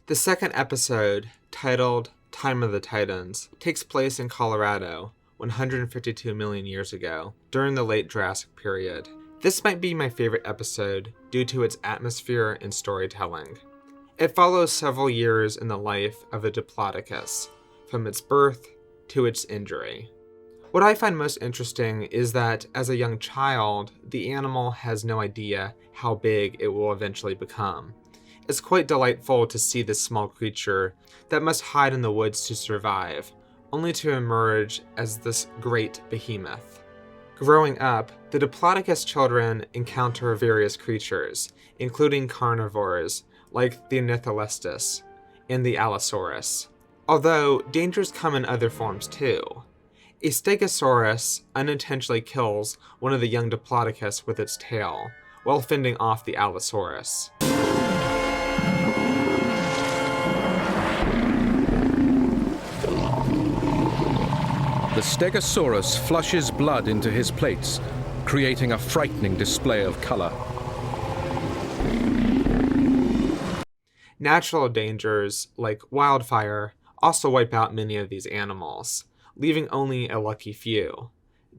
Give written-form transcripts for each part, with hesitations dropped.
The second episode, titled Time of the Titans, takes place in Colorado 152 million years ago, during the late Jurassic period. This might be my favorite episode due to its atmosphere and storytelling. It follows several years in the life of a Diplodocus, from its birth to its injury. What I find most interesting is that as a young child, the animal has no idea how big it will eventually become. It's quite delightful to see this small creature that must hide in the woods to survive, only to emerge as this great behemoth. Growing up, the Diplodocus children encounter various creatures, including carnivores like the Ornitholestes and the Allosaurus, although dangers come in other forms too. A Stegosaurus unintentionally kills one of the young Diplodocus with its tail, while fending off the Allosaurus. The Stegosaurus flushes blood into his plates, creating a frightening display of color. Natural dangers, like wildfire, also wipe out many of these animals, leaving only a lucky few.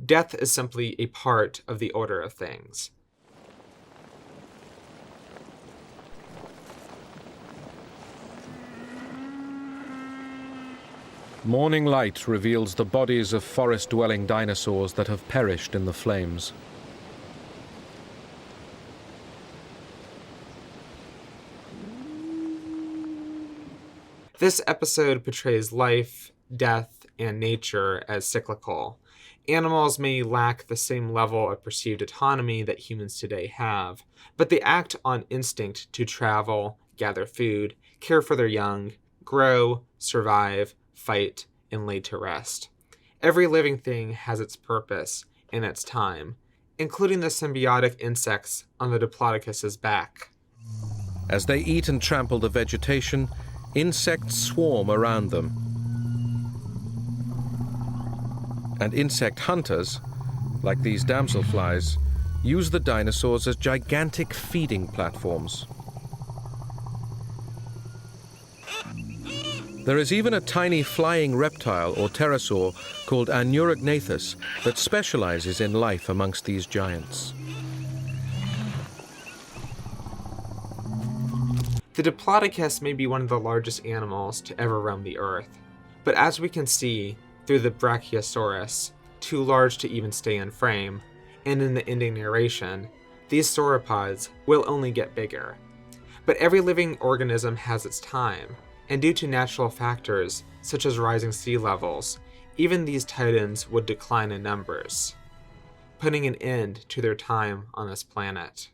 Death is simply a part of the order of things. Morning light reveals the bodies of forest-dwelling dinosaurs that have perished in the flames. This episode portrays life, death, and nature as cyclical. Animals may lack the same level of perceived autonomy that humans today have, but they act on instinct to travel, gather food, care for their young, grow, survive, fight, and lay to rest. Every living thing has its purpose and its time, including the symbiotic insects on the Diplodocus's back. As they eat and trample the vegetation, insects swarm around them. And insect hunters, like these damselflies, use the dinosaurs as gigantic feeding platforms. There is even a tiny flying reptile or pterosaur called Anurognathus that specializes in life amongst these giants. The Diplodocus may be one of the largest animals to ever roam the earth, but as we can see through the Brachiosaurus, too large to even stay in frame, and in the ending narration, these sauropods will only get bigger. But every living organism has its time, and due to natural factors such as rising sea levels, even these titans would decline in numbers, putting an end to their time on this planet.